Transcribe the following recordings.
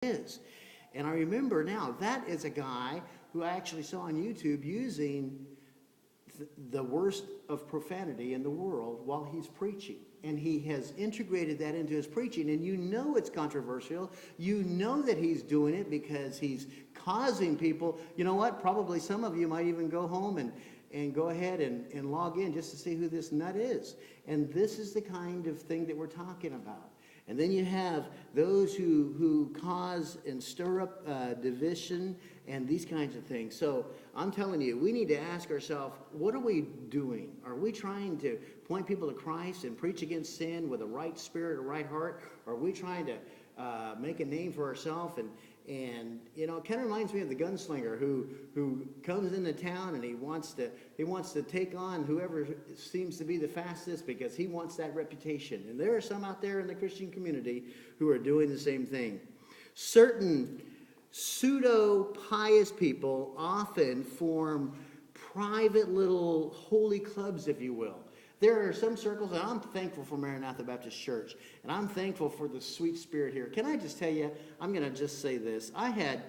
is. And I remember now, that is a guy who I actually saw on YouTube using the worst of profanity in the world while he's preaching. And he has integrated that into his preaching. And you know it's controversial. You know that he's doing it because he's causing people. You know what? Probably some of you might even go home and go ahead and log in just to see who this nut is. And this is the kind of thing that we're talking about. And then you have those who cause and stir up division and these kinds of things. So I'm telling you, we need to ask ourselves, what are we doing? Are we trying to point people to Christ and preach against sin with a right spirit, a right heart? Or are we trying to make a name for ourselves? And you know, it kind of reminds me of the gunslinger who comes into town and he wants to take on whoever seems to be the fastest because he wants that reputation. And there are some out there in the Christian community who are doing the same thing. Certain pseudopious people often form private little holy clubs, if you will. There are some circles, and I'm thankful for Maranatha Baptist Church, and I'm thankful for the sweet spirit here. Can I just tell you, I'm going to just say this. I had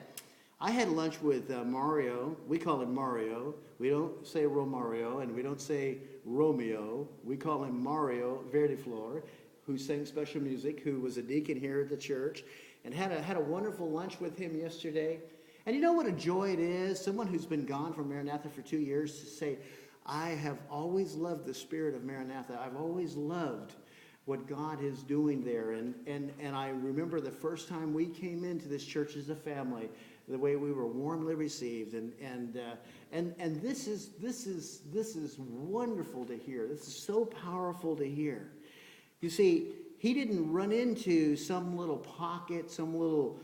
lunch with Mario. We call him Mario. We don't say Romario, and we don't say Romeo. We call him Mario Verdiflor, who sang special music, who was a deacon here at the church, and had a wonderful lunch with him yesterday. And you know what a joy it is? Someone who's been gone from Maranatha for 2 years to say, I have always loved the spirit of Maranatha. I've always loved what God is doing there. And I remember the first time we came into this church as a family, the way we were warmly received. And this is wonderful to hear. This is so powerful to hear. You see, he didn't run into some little pocket, some little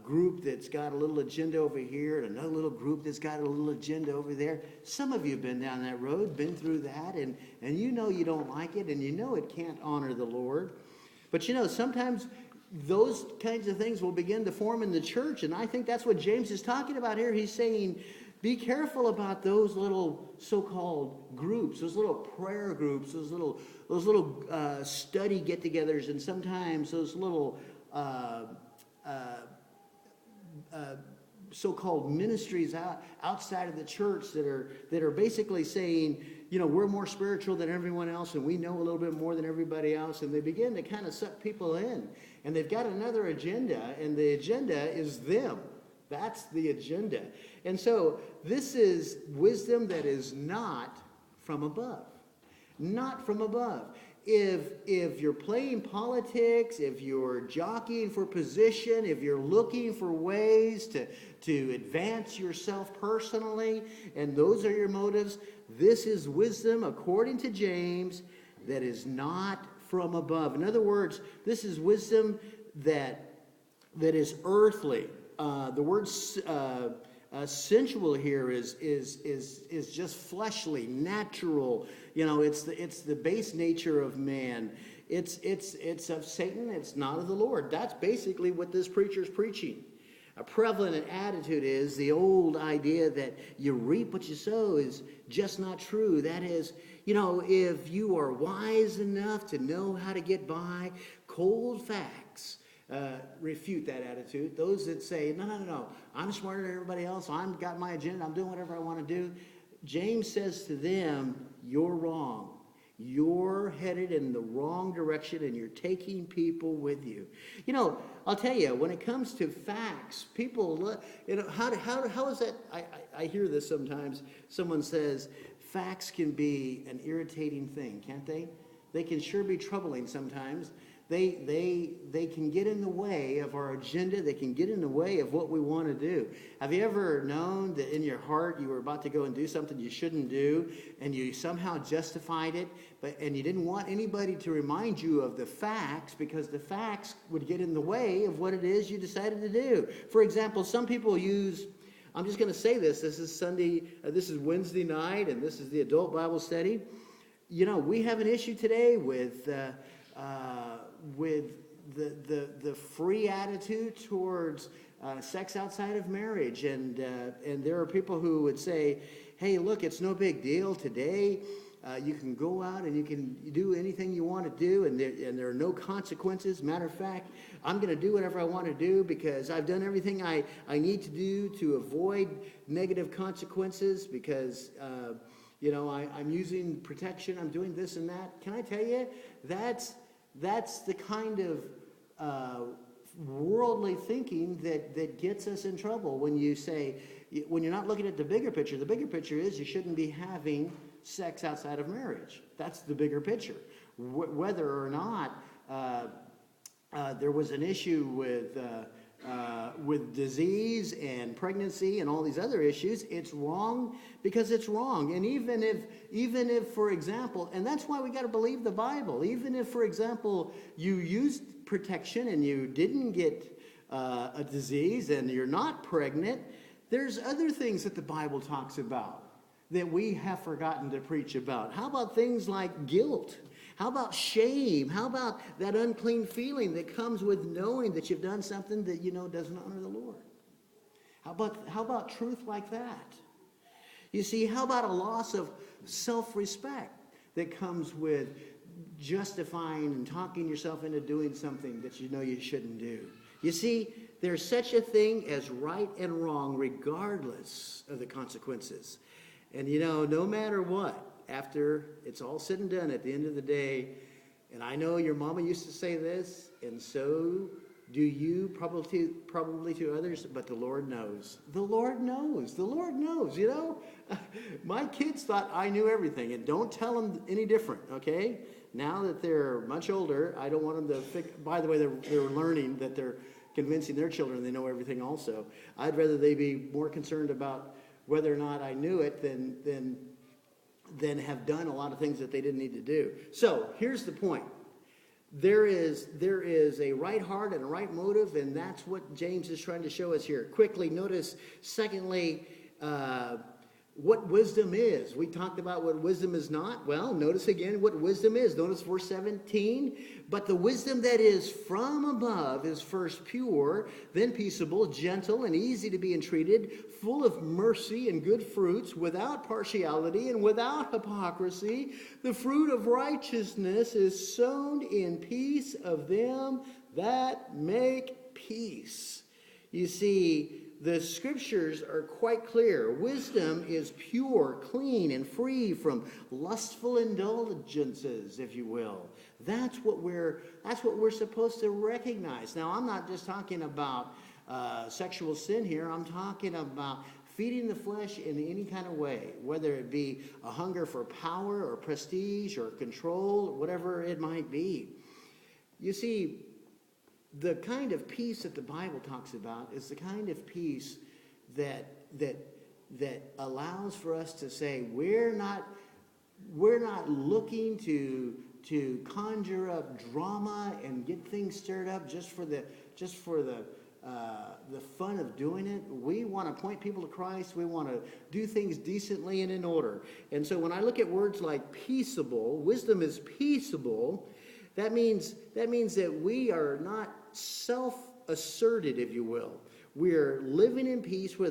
group that's got a little agenda over here and another little group that's got a little agenda over there. Some of you have been down that road, been through that, and you know you don't like it, and you know it can't honor the Lord. But you know, sometimes those kinds of things will begin to form in the church, and I think that's what James is talking about here. He's saying, be careful about those little so-called groups, those little prayer groups, those little study get-togethers, and sometimes those little so-called ministries outside of the church that are basically saying, you know, we're more spiritual than everyone else and we know a little bit more than everybody else, and they begin to kind of suck people in, and they've got another agenda, and the agenda is them. That's the agenda. And so this is wisdom that is not from above. Not from above. If you're playing politics, if you're jockeying for position, if you're looking for ways to advance yourself personally, and those are your motives, this is wisdom, according to James, that is not from above. In other words, this is wisdom that is earthly. The word sensual here is just fleshly, natural. You know, it's the base nature of man. It's of Satan. It's not of the Lord. That's basically what this preacher's preaching. A prevalent attitude is the old idea that you reap what you sow is just not true. That is, you know, if you are wise enough to know how to get by, cold facts refute that attitude. Those that say, no, I'm smarter than everybody else. I've got my agenda. I'm doing whatever I want to do. James says to them, you're wrong. You're headed in the wrong direction, and you're taking people with you. You know, I'll tell you, when it comes to facts, people, you know, how is that? I hear this sometimes. Someone says, facts can be an irritating thing, can't they? They can sure be troubling sometimes. They can get in the way of our agenda. They can get in the way of what we want to do. Have you ever known that in your heart you were about to go and do something you shouldn't do, and you somehow justified it, and you didn't want anybody to remind you of the facts because the facts would get in the way of what it is you decided to do? For example, some people use, I'm just going to say this is Sunday, this is Wednesday night, and this is the adult Bible study. You know, we have an issue today with the free attitude towards sex outside of marriage, and there are people who would say, hey, look, it's no big deal today. You can go out and you can do anything you want to do, and there are no consequences. Matter of fact, I'm going to do whatever I want to do because I've done everything I need to do to avoid negative consequences because, I'm using protection. I'm doing this and that. Can I tell you, that's the kind of worldly thinking that gets us in trouble when you're not looking at the bigger picture. The bigger picture is you shouldn't be having sex outside of marriage. That's the bigger picture. Whether or not there was an issue with disease and pregnancy and all these other issues, it's wrong because it's wrong. And even if, for example, and that's why we got to believe the Bible. Even if, for example, you used protection and you didn't get a disease and you're not pregnant, there's other things that the Bible talks about that we have forgotten to preach about. How about things like guilt? How about shame? How about that unclean feeling that comes with knowing that you've done something that you know doesn't honor the Lord? How about truth like that? You see, how about a loss of self-respect that comes with justifying and talking yourself into doing something that you know you shouldn't do? You see, there's such a thing as right and wrong regardless of the consequences. And no matter what, after it's all said and done at the end of the day, and I know your mama used to say this, and so do you, probably to others, but the Lord knows. The Lord knows. The Lord knows, My kids thought I knew everything, and don't tell them any different, okay? Now that they're much older, I don't want them to by the way, they're learning that they're convincing their children they know everything also. I'd rather they be more concerned about whether or not I knew it than have done a lot of things that they didn't need to do. So here's the point. There is a right heart and a right motive, and that's what James is trying to show us here. Quickly, notice, secondly, what wisdom is. We talked about what wisdom is not. Well, notice again what wisdom is. Notice verse 17. But the wisdom that is from above is first pure, then peaceable, gentle, and easy to be entreated, full of mercy and good fruits, without partiality and without hypocrisy. The fruit of righteousness is sown in peace of them that make peace. You see, the scriptures are quite clear. Wisdom is pure, clean, and free from lustful indulgences, if you will. That's what we're supposed to recognize. Now, I'm not just talking about sexual sin here. I'm talking about feeding the flesh in any kind of way, whether it be a hunger for power or prestige or control, or whatever it might be. You see, the kind of peace that the Bible talks about is the kind of peace that allows for us to say we're not looking to conjure up drama and get things stirred up just for the fun of doing it. We want to point people to Christ. We want to do things decently and in order. And so when I look at words like peaceable, wisdom is peaceable. That means that we are not self-asserted, if you will. We're living in peace with